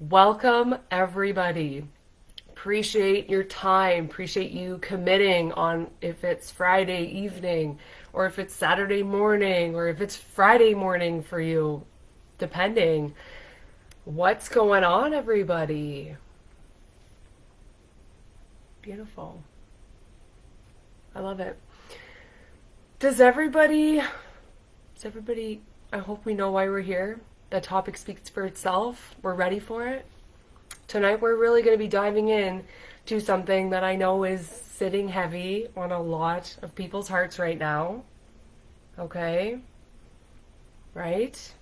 Welcome, everybody. Appreciate your time. Appreciate you committing on if it's Friday evening or if it's Saturday morning or if it's Friday morning for you, depending. What's going on, everybody? Beautiful. I love it. Does everybody, I hope we know why we're here. The topic speaks for itself. We're ready for it. Tonight we're really going to be diving in to something that I know is sitting heavy on a lot of people's hearts right now. Okay? Right?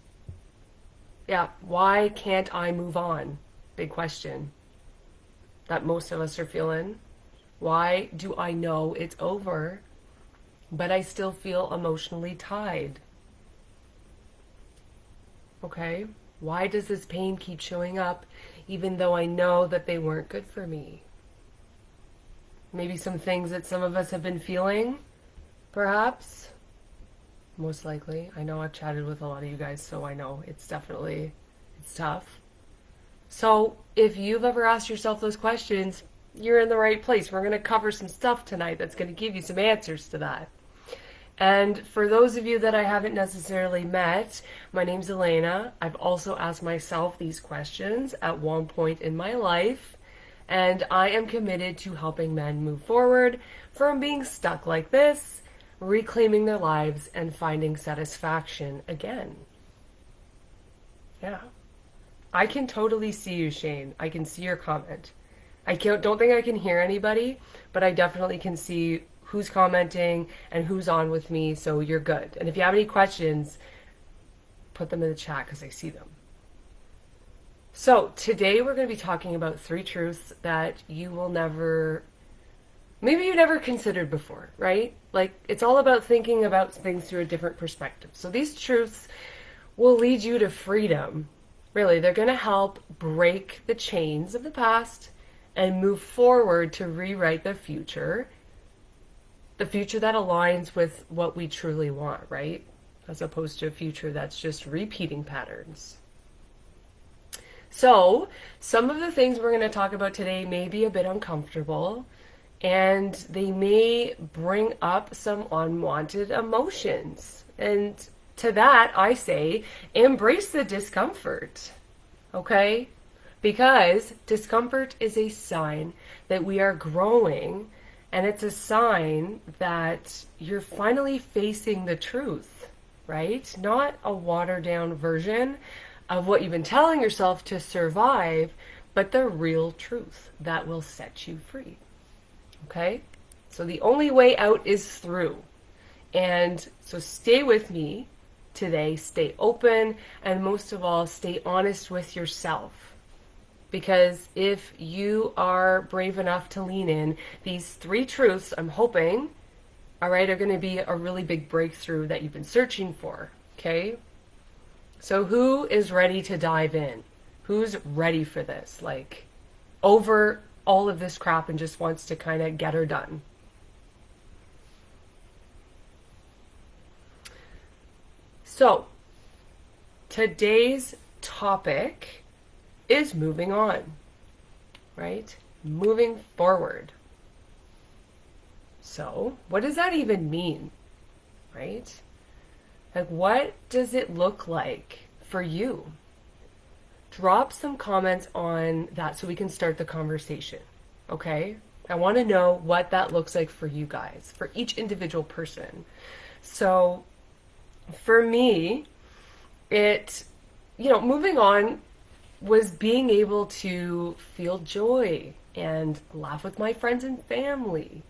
Yeah, why can't I move on? Big question that most of us are feeling. Why do I know it's over, but I still feel emotionally tied? Okay? Why does this pain keep showing up even though I know that they weren't good for me? Maybe some things that some of us have been feeling, perhaps. Most likely. I know I've chatted with a lot of you guys, so I know it's tough. So if you've ever asked yourself those questions, you're in the right place. We're going to cover some stuff tonight that's going to give you some answers to that. And for those of you that I haven't necessarily met, my name's Elena. I've also asked myself these questions at one point in my life, and I am committed to helping men move forward from being stuck like this, reclaiming their lives, and finding satisfaction again. Yeah. I can totally see you, Shane. I can see your comment. Don't think I can hear anybody, but I definitely can see who's commenting and who's on with me, so you're good. And if you have any questions, put them in the chat because I see them. So today we're going to be talking about 3 truths that you will maybe you never considered before, right? Like, it's all about thinking about things through a different perspective. So these truths will lead you to freedom. Really, they're going to help break the chains of the past and move forward to rewrite the future that aligns with what we truly want, right? As opposed to a future that's just repeating patterns. So, some of the things we're going to talk about today may be a bit uncomfortable, and they may bring up some unwanted emotions. And to that, I say, embrace the discomfort, okay? Because discomfort is a sign that we are growing, and it's a sign that you're finally facing the truth, right? Not a watered down version of what you've been telling yourself to survive, but the real truth that will set you free. Okay? So the only way out is through. And so stay with me today, stay open, and most of all, stay honest with yourself. Because if you are brave enough to lean in, these 3 truths, I'm hoping, all right, are going to be a really big breakthrough that you've been searching for, okay? So who is ready to dive in? Who's ready for this? Like, over all of this crap and just wants to kind of get her done? So, today's topic is moving on, right? Moving forward. So, what does that even mean, right? Like, what does it look like for you? Drop some comments on that so we can start the conversation, okay? I want to know what that looks like for you guys, for each individual person. So, for me, moving on was being able to feel joy and laugh with my friends and family,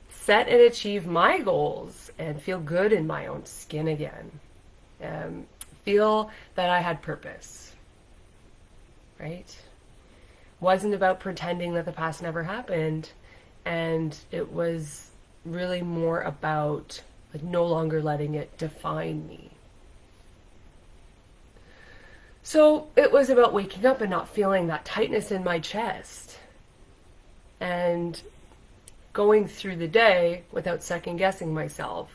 set and achieve my goals, and feel good in my own skin again. Feel that I had purpose, right? Wasn't about pretending that the past never happened, and it was really more about like no longer letting it define me. So it was about waking up and not feeling that tightness in my chest and going through the day without second guessing myself,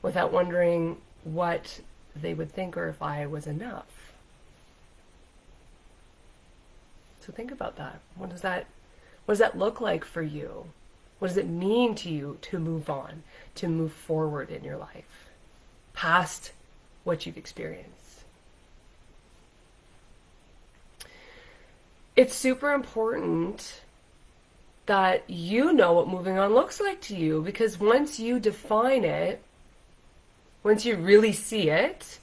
without wondering what they would think or if I was enough. So think about that. What does that look like for you? What does it mean to you to move on, to move forward in your life, past what you've experienced? It's super important that you know what moving on looks like to you, because once you define it, once you really see it,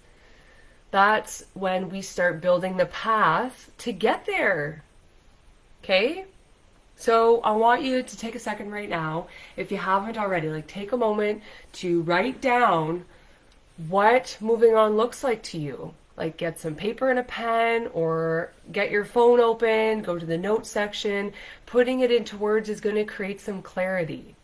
that's when we start building the path to get there. Okay? So I want you to take a second right now, if you haven't already, like take a moment to write down what moving on looks like to you. Like get some paper and a pen, or get your phone open, go to the notes section. Putting it into words is going to create some clarity.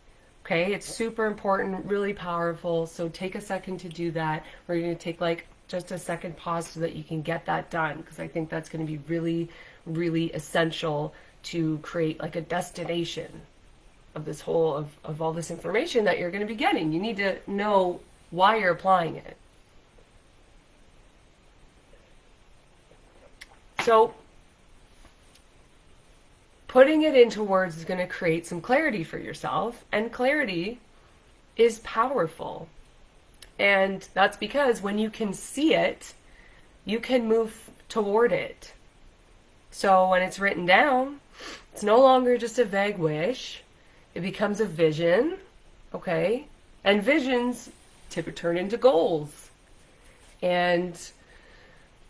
Okay, it's super important, really powerful. So take a second to do that. We're going to take like just a second pause so that you can get that done, because I think that's going to be really, really essential to create like a destination of this whole, of all this information that you're going to be getting. You need to know why you're applying it. So putting it into words is going to create some clarity for yourself, and clarity is powerful. And that's because when you can see it, you can move toward it. So when it's written down, it's no longer just a vague wish. It becomes a vision, okay? And visions typically turn into goals. And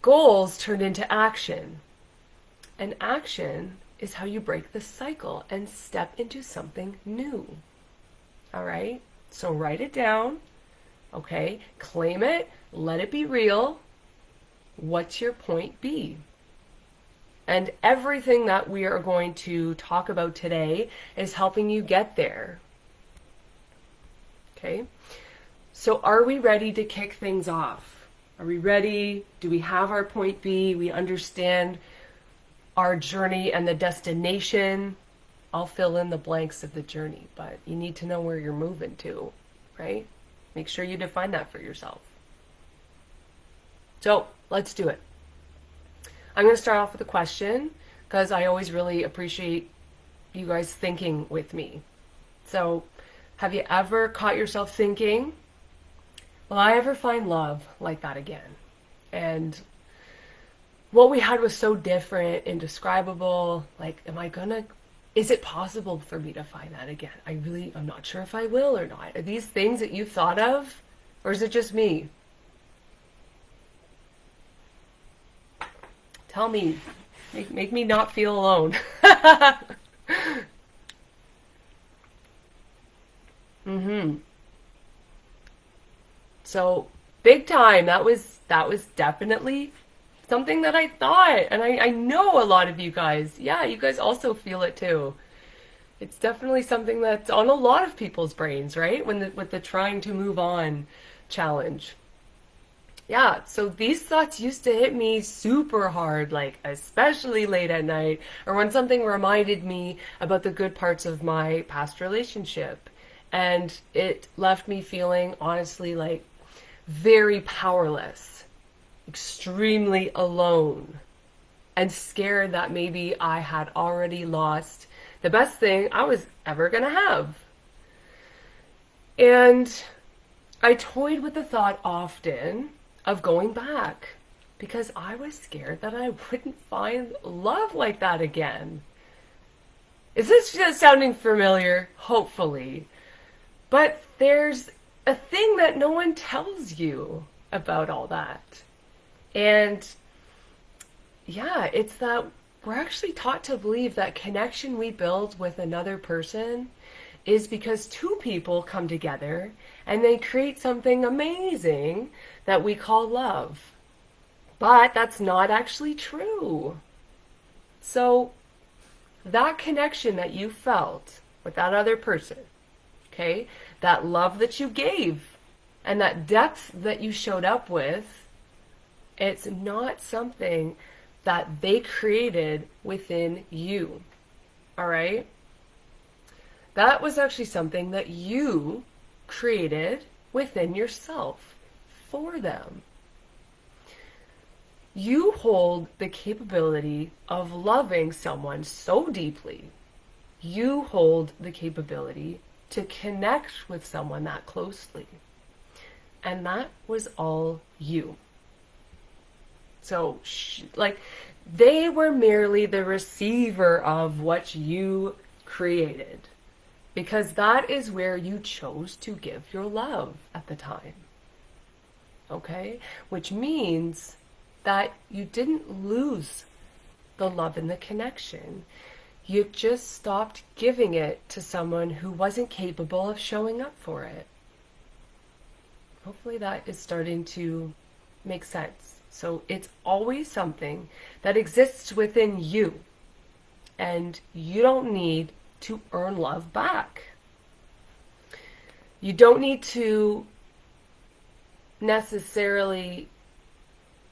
goals turn into action. And action is how you break the cycle and step into something new. All right? So write it down, okay? Claim it, let it be real. What's your point B? And everything that we are going to talk about today is helping you get there. Okay? So are we ready to kick things off? Are we ready? Do we have our point B? We understand our journey and the destination. I'll fill in the blanks of the journey, but you need to know where you're moving to, right? Make sure you define that for yourself. So let's do it. I'm going to start off with a question, because I always really appreciate you guys thinking with me. So have you ever caught yourself thinking, will I ever find love like that again? And what we had was so different, indescribable. Like, is it possible for me to find that again? I'm not sure if I will or not. Are these things that you've thought of, or is it just me? Tell me. Make me not feel alone. So big time. That was definitely something that I thought, and I know a lot of you guys, yeah, you guys also feel it too. It's definitely something that's on a lot of people's brains, right? With the trying to move on challenge. Yeah, so these thoughts used to hit me super hard, like especially late at night, or when something reminded me about the good parts of my past relationship. And it left me feeling, honestly, like very powerless, extremely alone, and scared that maybe I had already lost the best thing I was ever going to have. And I toyed with the thought often of going back, because I was scared that I wouldn't find love like that again. Is this just sounding familiar? Hopefully. But there's a thing that no one tells you about all that. And yeah, it's that we're actually taught to believe that connection we build with another person is because two people come together and they create something amazing that we call love. But that's not actually true. So that connection that you felt with that other person, okay, that love that you gave and that depth that you showed up with, it's not something that they created within you. All right? That was actually something that you created within yourself for them. You hold the capability of loving someone so deeply. You hold the capability to connect with someone that closely. And that was all you. So, they were merely the receiver of what you created. Because that is where you chose to give your love at the time. Okay? Which means that you didn't lose the love and the connection. You just stopped giving it to someone who wasn't capable of showing up for it. Hopefully that is starting to make sense. So it's always something that exists within you, and you don't need to earn love back. You don't need to necessarily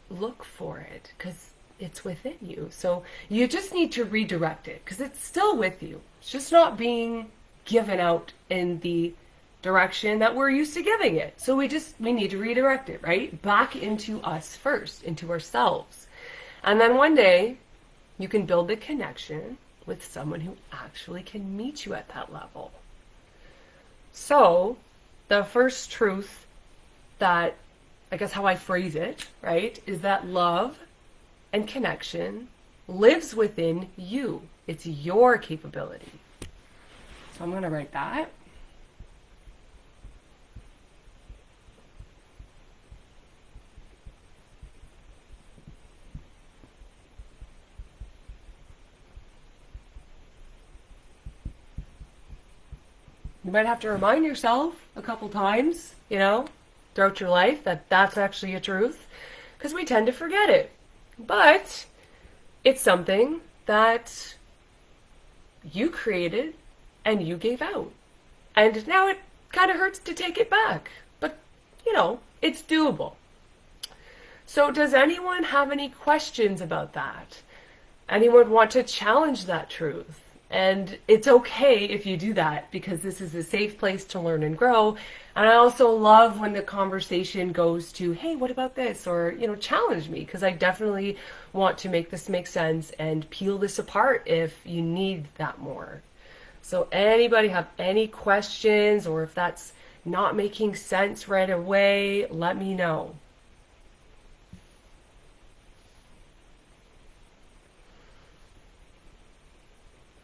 look for it because it's within you. So you just need to redirect it because it's still with you. It's just not being given out in the direction that we're used to giving it. So we need to redirect it, right? Back into us first, into ourselves. And then one day you can build the connection with someone who actually can meet you at that level. So the first truth that, I guess how I phrase it, right, is that love and connection lives within you. It's your capability. So I'm going to write that. You might have to remind yourself a couple times, throughout your life that that's actually a truth, because we tend to forget it. But it's something that you created and you gave out. And now it kind of hurts to take it back. But, it's doable. So does anyone have any questions about that? Anyone want to challenge that truth? And it's okay if you do that, because this is a safe place to learn and grow. And I also love when the conversation goes to, hey, what about this? Or, challenge me, because I definitely want to make this make sense and peel this apart if you need that more. So anybody have any questions, or if that's not making sense right away, let me know.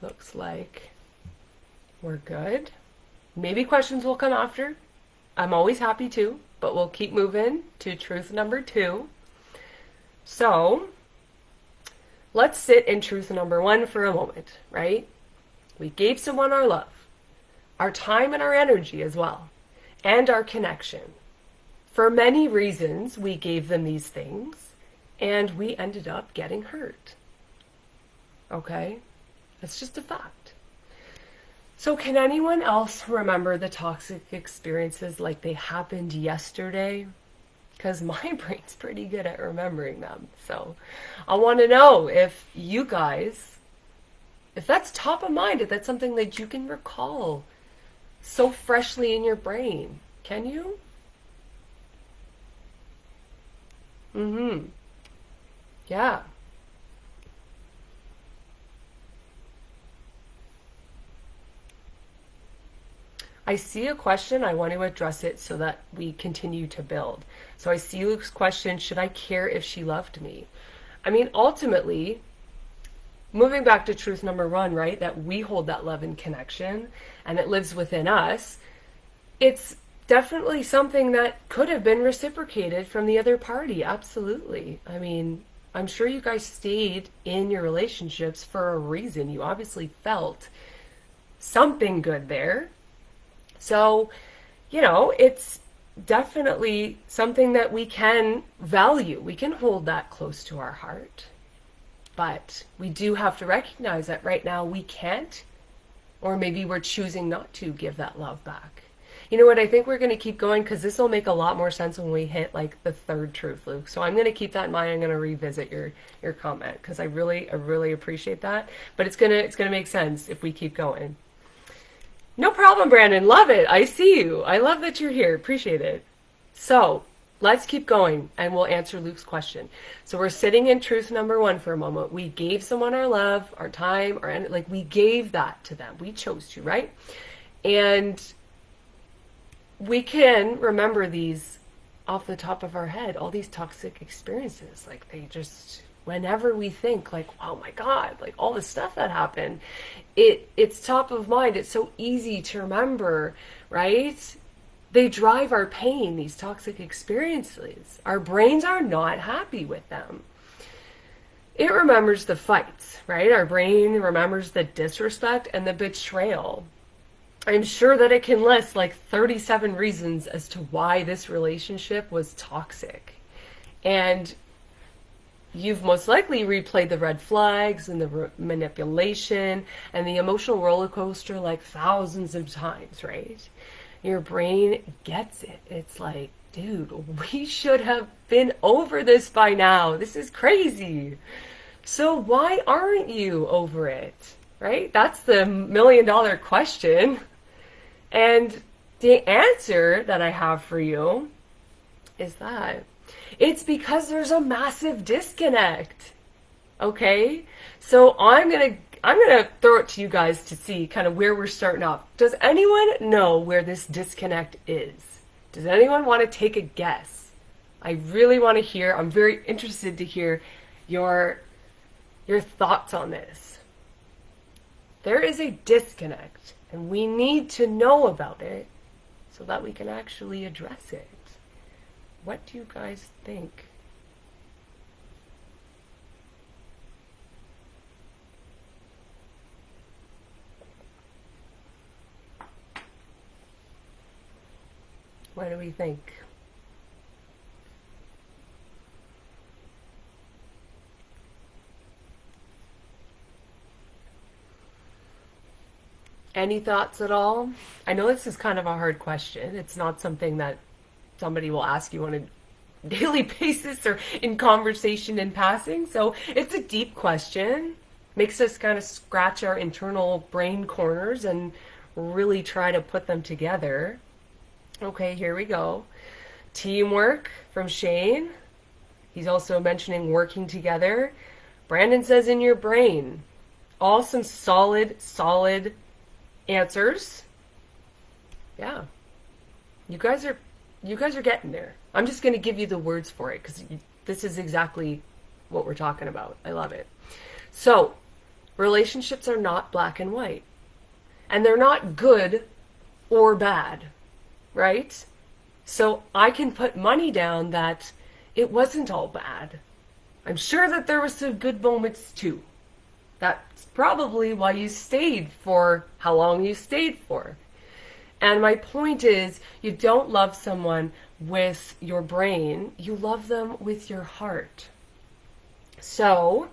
Looks like we're good. Maybe questions will come after. I'm always happy to, but we'll keep moving to truth number 2. So let's sit in truth number 1 for a moment, right? We gave someone our love, our time and our energy as well, and our connection. For many reasons, we gave them these things, and we ended up getting hurt. Okay? It's just a fact. So can anyone else remember the toxic experiences like they happened yesterday? Because my brain's pretty good at remembering them. So I want to know if you guys, if that's top of mind, if that's something that you can recall so freshly in your brain. Can you? Yeah. I see a question. I want to address it so that we continue to build. So I see Luke's question, should I care if she loved me? I mean, ultimately, moving back to truth number 1, right, that we hold that love and connection and it lives within us, it's definitely something that could have been reciprocated from the other party. Absolutely. I mean, I'm sure you guys stayed in your relationships for a reason. You obviously felt something good there. So, it's definitely something that we can value. We can hold that close to our heart. But we do have to recognize that right now we can't, or maybe we're choosing not to give that love back. You know what? I think we're going to keep going because this will make a lot more sense when we hit like the 3rd truth, Luke. So I'm going to keep that in mind. I'm going to revisit your comment because I really appreciate that. But it's gonna make sense if we keep going. No problem, Brandon. Love it. I see you. I love that you're here. Appreciate it. So let's keep going and we'll answer Luke's question. So we're sitting in truth number 1 for a moment. We gave someone our love, our time, like we gave that to them. We chose to, right? And we can remember these off the top of our head, all these toxic experiences. Like they just, whenever we think like, oh my God, like all the stuff that happened, it's top of mind. It's so easy to remember, right? They drive our pain, these toxic experiences. Our brains are not happy with them. It remembers the fights, right? Our brain remembers the disrespect and the betrayal. I'm sure that it can list like 37 reasons as to why this relationship was toxic. And you've most likely replayed the red flags and the manipulation and the emotional roller coaster like thousands of times, right? Your brain gets it. It's like, dude, we should have been over this by now. This is crazy. So why aren't you over it? Right? That's the $1,000,000 question. And the answer that I have for you is that it's because there's a massive disconnect. Okay? So I'm going to throw it to you guys to see kind of where we're starting off. Does anyone know where this disconnect is? Does anyone want to take a guess? I really want to hear. I'm very interested to hear your thoughts on this. There is a disconnect, and we need to know about it so that we can actually address it. What do you guys think? What do we think? Any thoughts at all? I know this is kind of a hard question. It's not something that somebody will ask you on a daily basis or in conversation in passing. So it's a deep question. Makes us kind of scratch our internal brain corners and really try to put them together. Okay, here we go. Teamwork from Shane. He's also mentioning working together. Brandon says in your brain. All some solid answers. Yeah. You guys are getting there. I'm just going to give you the words for it because this is exactly what we're talking about. I love it. So, relationships are not black and white. And they're not good or bad. Right? So I can put money down that it wasn't all bad. I'm sure that there were some good moments too. That's probably why you stayed for how long you stayed for. And my point is, you don't love someone with your brain, you love them with your heart. So,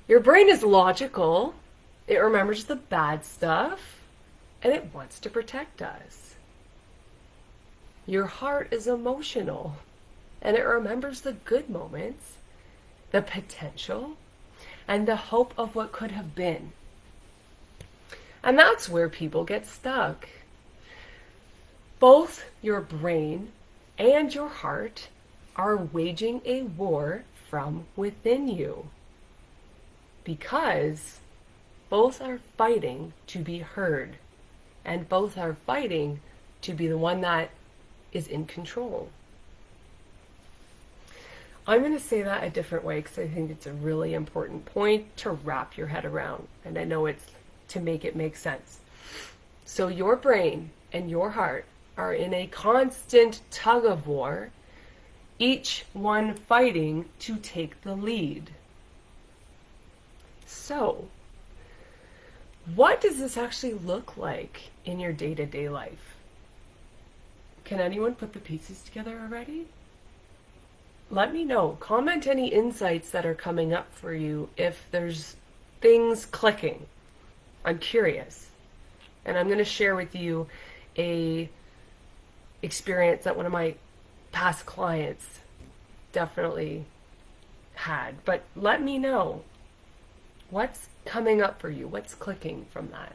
your brain is logical, it remembers the bad stuff, and it wants to protect us. Your heart is emotional, and it remembers the good moments, the potential, and the hope of what could have been. And that's where people get stuck. Both your brain and your heart are waging a war from within you, because both are fighting to be heard, and both are fighting to be the one that is in control. I'm going to say that a different way because I think it's a really important point to wrap your head around. And I know it's to make it make sense. So your brain and your heart are in a constant tug of war, each one fighting to take the lead. So, what does this actually look like in your day-to-day life? Can anyone put the pieces together already? Let me know. Comment any insights that are coming up for you if there's things clicking. I'm curious. And I'm going to share with you a experience that one of my past clients definitely had. But let me know what's coming up for you. What's clicking from that?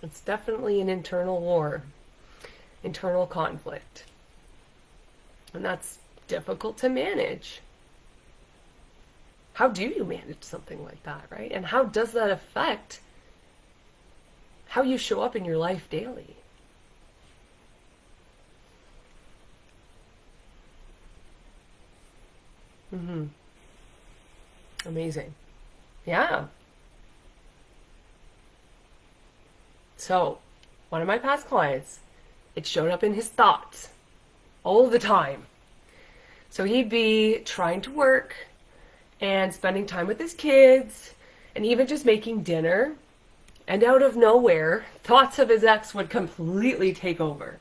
It's definitely an internal war, internal conflict. And that's difficult to manage. How do you manage something like that, right? And how does that affect how you show up in your life daily? Amazing. Yeah. So, one of my past clients, it showed up in his thoughts all the time. So he'd be trying to work and spending time with his kids and even just making dinner. And out of nowhere, thoughts of his ex would completely take over.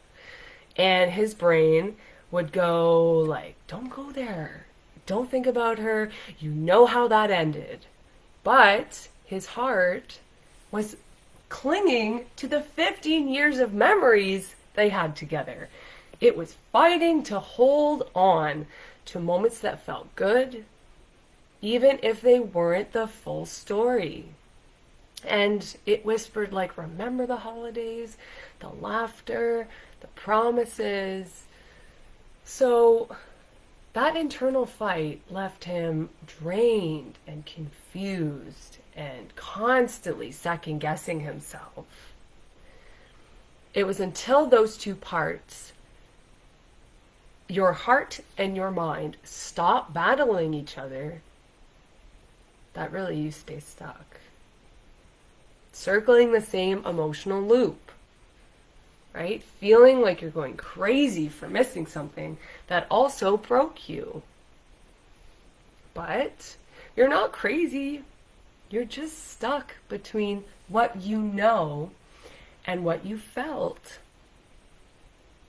And his brain would go like, don't go there. Don't think about her. You know how that ended. But his heart was clinging to the 15 years of memories they had together. It was fighting to hold on to moments that felt good, even if they weren't the full story. And it whispered like, remember the holidays, the laughter, the promises. So that internal fight left him drained and confused and constantly second guessing himself. It was until those two parts, your heart and your mind, stop battling each other, that really you stay stuck. Circling the same emotional loop, right? Feeling like you're going crazy for missing something that also broke you. But you're not crazy. You're just stuck between what you know and what you felt.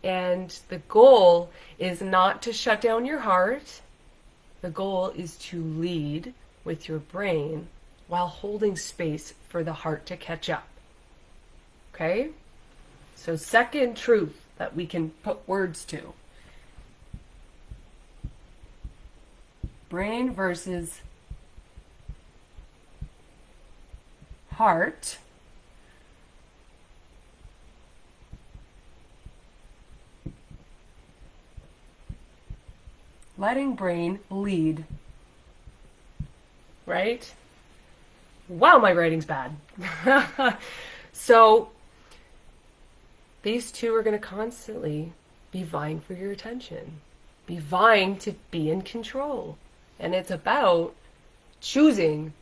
And the goal is not to shut down your heart. The goal is to lead with your brain while holding space for the heart to catch up. Okay? So second truth that we can put words to. Brain versus heart. Letting brain lead. Right? Wow, my writing's bad. So these two are going to constantly be vying for your attention, be vying to be in control. And it's about choosing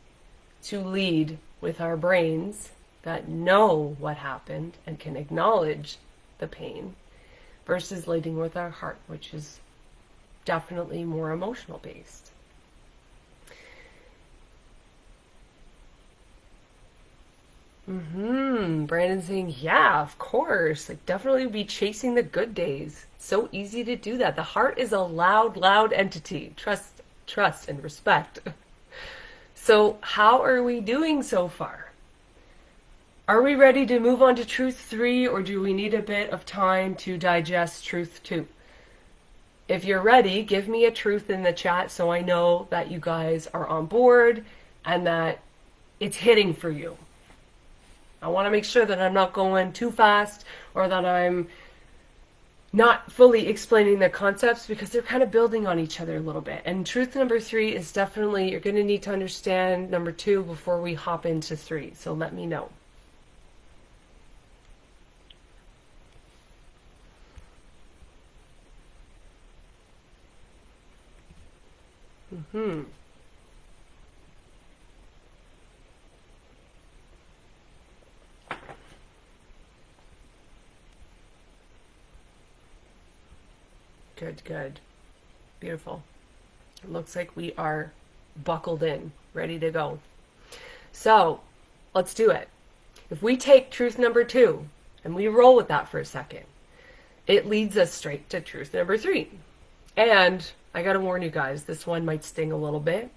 to lead with our brains that know what happened and can acknowledge the pain versus leading with our heart, which is definitely more emotional based. Brandon's saying, yeah, of course. Like, definitely be chasing the good days. So easy to do that. The heart is a loud entity. Trust and respect. So how are we doing so far? Are we ready to move on to truth 3, or do we need a bit of time to digest truth 2? If you're ready, give me a truth in the chat so I know that you guys are on board and that it's hitting for you. I want to make sure that I'm not going too fast or that I'm not fully explaining the concepts, because they're kind of building on each other a little bit. And truth number 3 is definitely, you're going to need to understand number 2 before we hop into 3. So let me know. Good. Beautiful. It looks like we are buckled in, ready to go. So let's do it. If we take truth number 2 and we roll with that for a second, it leads us straight to truth number 3. And I gotta warn you guys, this one might sting a little bit,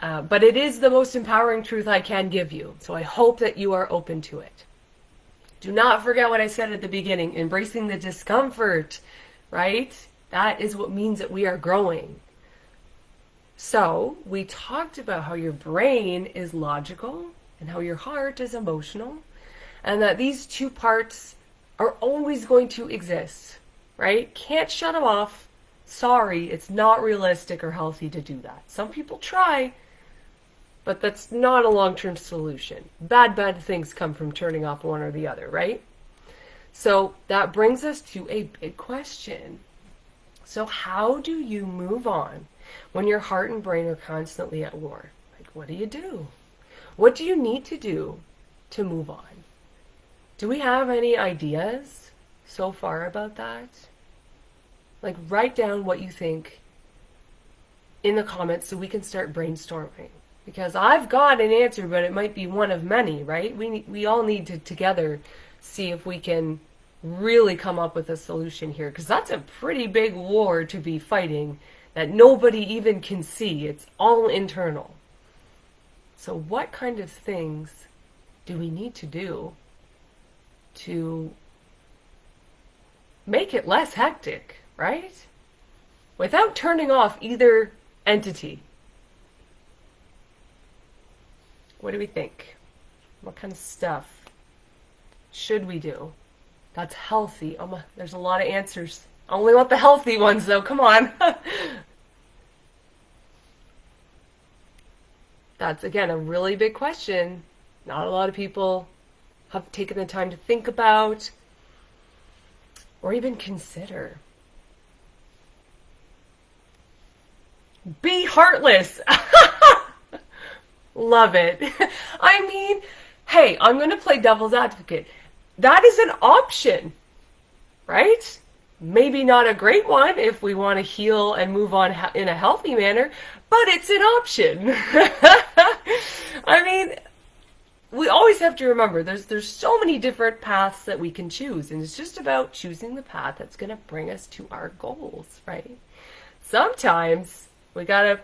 but it is the most empowering truth I can give you. So I hope that you are open to it. Do not forget what I said at the beginning, embracing the discomfort, right? That is what means that we are growing. So we talked about how your brain is logical and how your heart is emotional, and that these two parts are always going to exist, right? Can't shut them off. Sorry, it's not realistic or healthy to do that. Some people try, but that's not a long-term solution. Bad things come from turning off one or the other, right? So that brings us to a big question. So how do you move on when your heart and brain are constantly at war? Like, what do you do? What do you need to do to move on? Do we have any ideas so far about that? Like, write down what you think in the comments so we can start brainstorming. Because I've got an answer, but it might be one of many, right? We all need to together see if we can really come up with a solution here, because that's a pretty big war to be fighting that nobody even can see. It's all internal. So what kind of things do we need to do to make it less hectic, right? Without turning off either entity. What do we think? What kind of stuff should we do that's healthy? Oh my, there's a lot of answers. I only want the healthy ones though, come on. That's, again, a really big question. Not a lot of people have taken the time to think about or even consider. Be heartless. Love it. I mean, hey, I'm going to play devil's advocate. That is an option, right? Maybe not a great one if we want to heal and move on in a healthy manner, but it's an option. I mean, we always have to remember there's so many different paths that we can choose, and it's just about choosing the path that's going to bring us to our goals, right? Sometimes we got to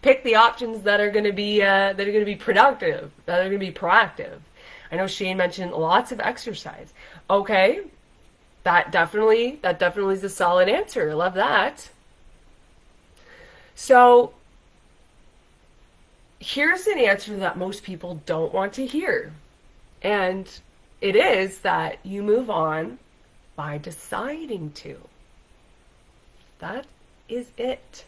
pick the options that are going to be productive, that are going to be proactive. I know Shane mentioned lots of exercise. Okay, that definitely is a solid answer. I love that. So here's an answer that most people don't want to hear. And it is that you move on by deciding to. That is it.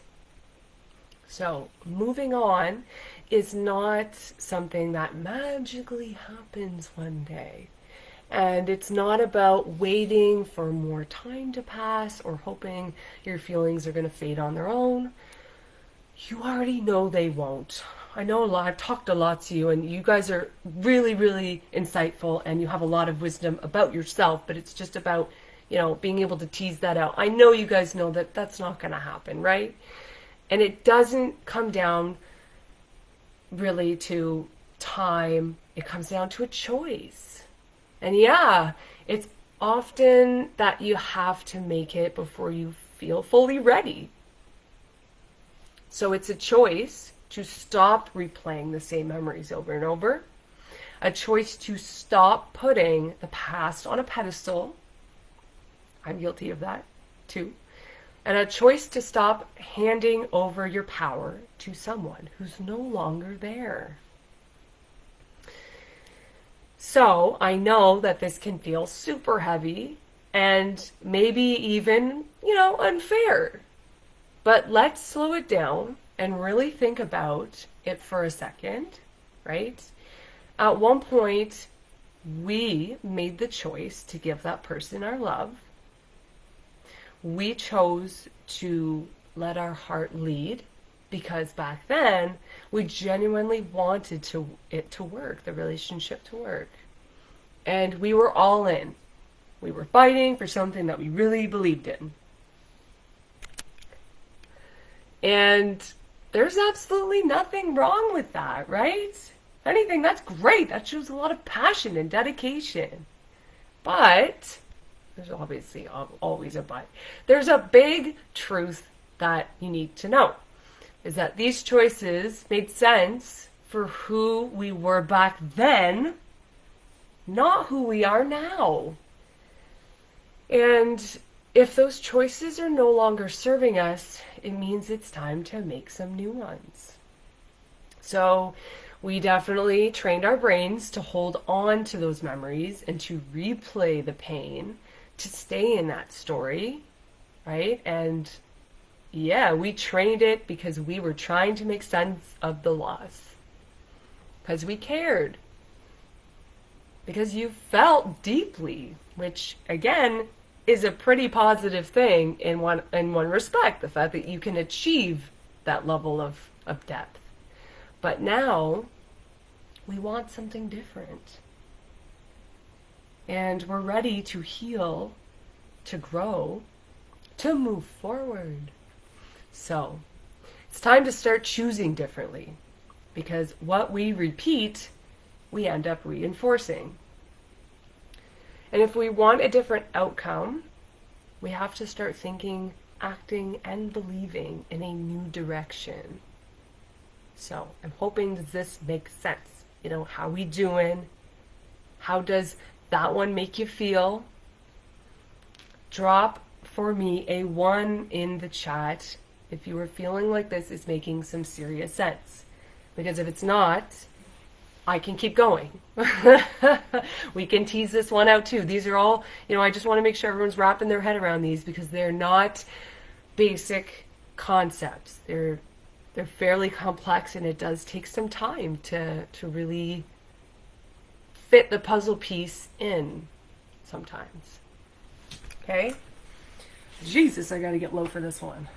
So moving on is not something that magically happens one day. And it's not about waiting for more time to pass or hoping your feelings are going to fade on their own. You already know they won't. I know a lot. I've talked a lot to you, and you guys are really, really insightful, and you have a lot of wisdom about yourself, but it's just about, being able to tease that out. I know you guys know that that's not going to happen, right? And it doesn't come down really to time. It comes down to a choice. And yeah, it's often that you have to make it before you feel fully ready. So it's a choice to stop replaying the same memories over and over. A choice to stop putting the past on a pedestal. I'm guilty of that too. And a choice to stop handing over your power to someone who's no longer there. So I know that this can feel super heavy and maybe even, unfair. But let's slow it down and really think about it for a second, right? At one point, we made the choice to give that person our love. We chose to let our heart lead because back then we genuinely wanted it to work, the relationship to work. And we were all in. We were fighting for something that we really believed in. And there's absolutely nothing wrong with that, right? If anything, that's great. That shows a lot of passion and dedication. But there's obviously always a but. There's a big truth that you need to know, is that these choices made sense for who we were back then, not who we are now. And if those choices are no longer serving us, it means it's time to make some new ones. So We definitely trained our brains to hold on to those memories and to replay the pain, to stay in that story, right? And yeah, we trained it because we were trying to make sense of the loss. Because we cared. Because you felt deeply, which again is a pretty positive thing in one respect, the fact that you can achieve that level of depth. But now we want something different. And we're ready to heal, to grow, to move forward. So it's time to start choosing differently, because what we repeat, we end up reinforcing. And if we want a different outcome, we have to start thinking, acting, and believing in a new direction. So I'm hoping that this makes sense. You know, how we doing? How does that one make you feel? Drop for me a 1 in the chat if you are feeling like this is making some serious sense. Because if it's not, I can keep going. We can tease this one out too. These are all, you know, I just want to make sure everyone's wrapping their head around these, because they're not basic concepts. They're fairly complex, and it does take some time to really fit the puzzle piece in sometimes. Okay? Jesus, I gotta get low for this one.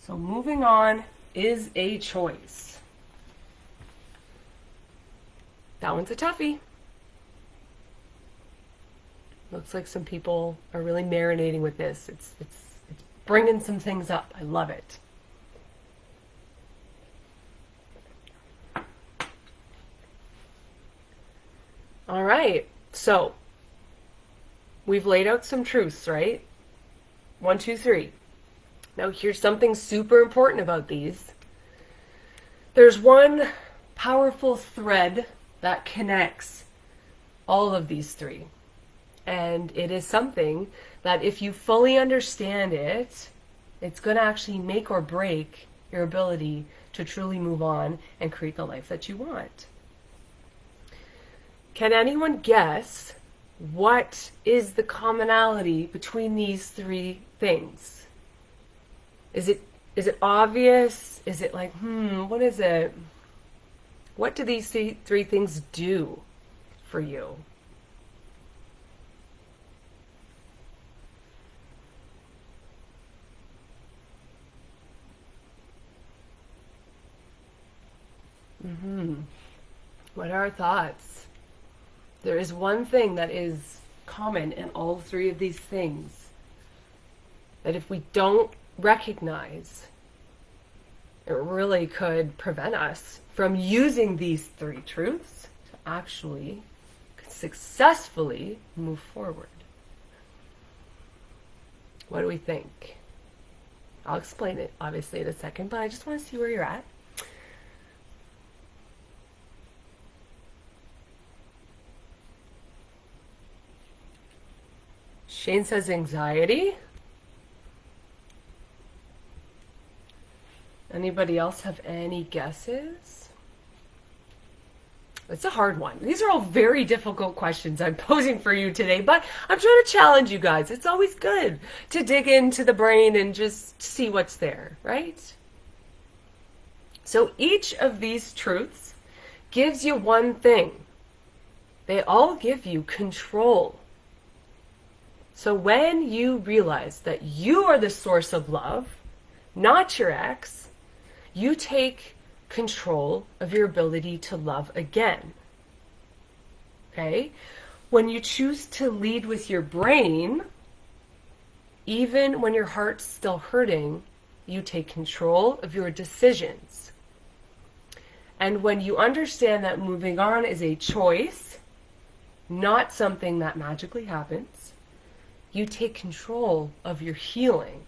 So moving on is a choice. That one's a toughie. Looks like some people are really marinating with this. It's bringing some things up. I love it. All right. So we've laid out some truths, right? 1, 2, 3. Now here's something super important about these. There's one powerful thread that connects all of these 3. And it is something that if you fully understand it, it's going to actually make or break your ability to truly move on and create the life that you want. Can anyone guess what is the commonality between these 3 things? Is it obvious? Is it like, what is it? What do these 3 things do for you? What are our thoughts? There is one thing that is common in all 3 of these things, that if we don't recognize, it really could prevent us from using these 3 truths to actually successfully move forward. What do we think? I'll explain it obviously in a second, but I just want to see where you're at. Shane says anxiety. Anybody else have any guesses? It's a hard one. These are all very difficult questions I'm posing for you today, but I'm trying to challenge you guys. It's always good to dig into the brain and just see what's there, right? So each of these truths gives you one thing. They all give you control. So when you realize that you are the source of love, not your ex, you take control of your ability to love again. Okay? When you choose to lead with your brain, even when your heart's still hurting, you take control of your decisions. And when you understand that moving on is a choice, not something that magically happens, you take control of your healing.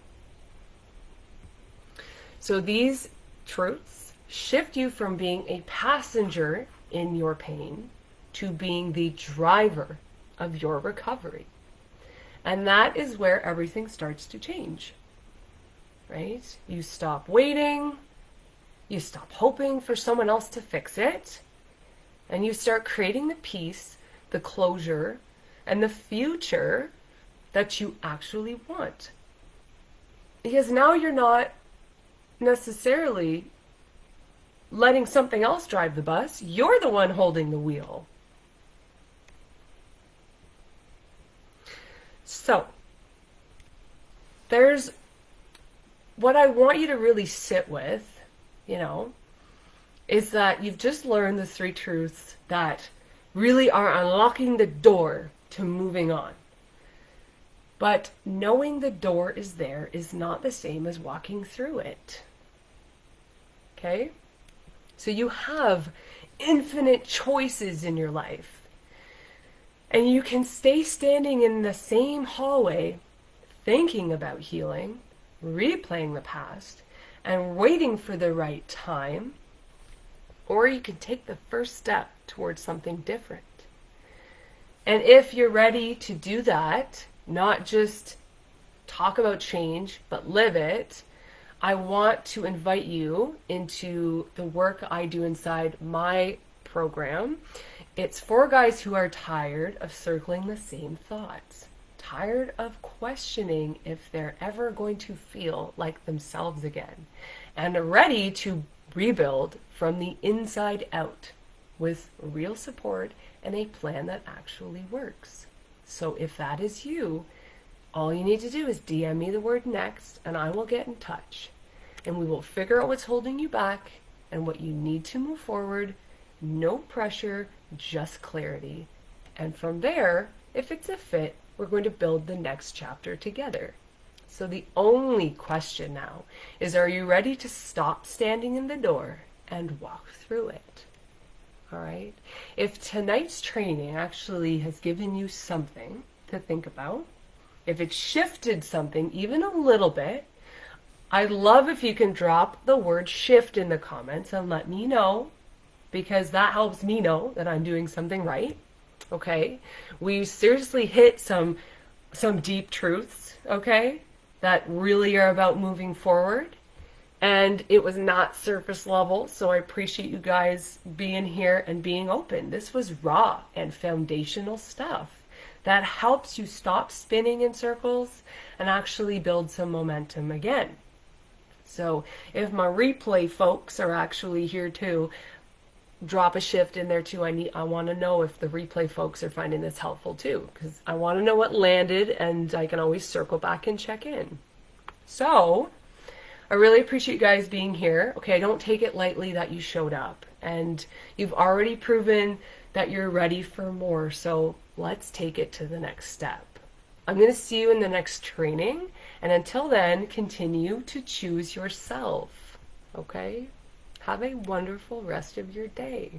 So these truths shift you from being a passenger in your pain to being the driver of your recovery. And that is where everything starts to change, right? You stop waiting, you stop hoping for someone else to fix it, and you start creating the peace, the closure, and the future that you actually want. Because now you're not necessarily letting something else drive the bus. You're the one holding the wheel. So, there's what I want you to really sit with, is that you've just learned the 3 truths that really are unlocking the door to moving on. But knowing the door is there is not the same as walking through it. Okay? So you have infinite choices in your life. And you can stay standing in the same hallway, thinking about healing, replaying the past, and waiting for the right time. Or you can take the first step towards something different. And if you're ready to do that, not just talk about change, but live it, I want to invite you into the work I do inside my program. It's for guys who are tired of circling the same thoughts, tired of questioning if they're ever going to feel like themselves again, and ready to rebuild from the inside out with real support and a plan that actually works. So if that is you, all you need to do is DM me the word next, and I will get in touch. And we will figure out what's holding you back and what you need to move forward. No pressure, just clarity. And from there, if it's a fit, we're going to build the next chapter together. So the only question now is, are you ready to stop standing in the door and walk through it? All right? If tonight's training actually has given you something to think about, if it shifted something even a little bit, I'd love if you can drop the word shift in the comments and let me know, because that helps me know that I'm doing something right. Okay? We seriously hit some deep truths, okay, that really are about moving forward. And it was not surface level, so I appreciate you guys being here and being open. This was raw and foundational stuff that helps you stop spinning in circles and actually build some momentum again. So if my replay folks are actually here too, drop a shift in there too. I want to know if the replay folks are finding this helpful too, because I want to know what landed, and I can always circle back and check in. So I really appreciate you guys being here. Okay, I don't take it lightly that you showed up, and you've already proven that you're ready for more. So let's take it to the next step. I'm going to see you in the next training, and until then, continue to choose yourself. Okay? Have a wonderful rest of your day.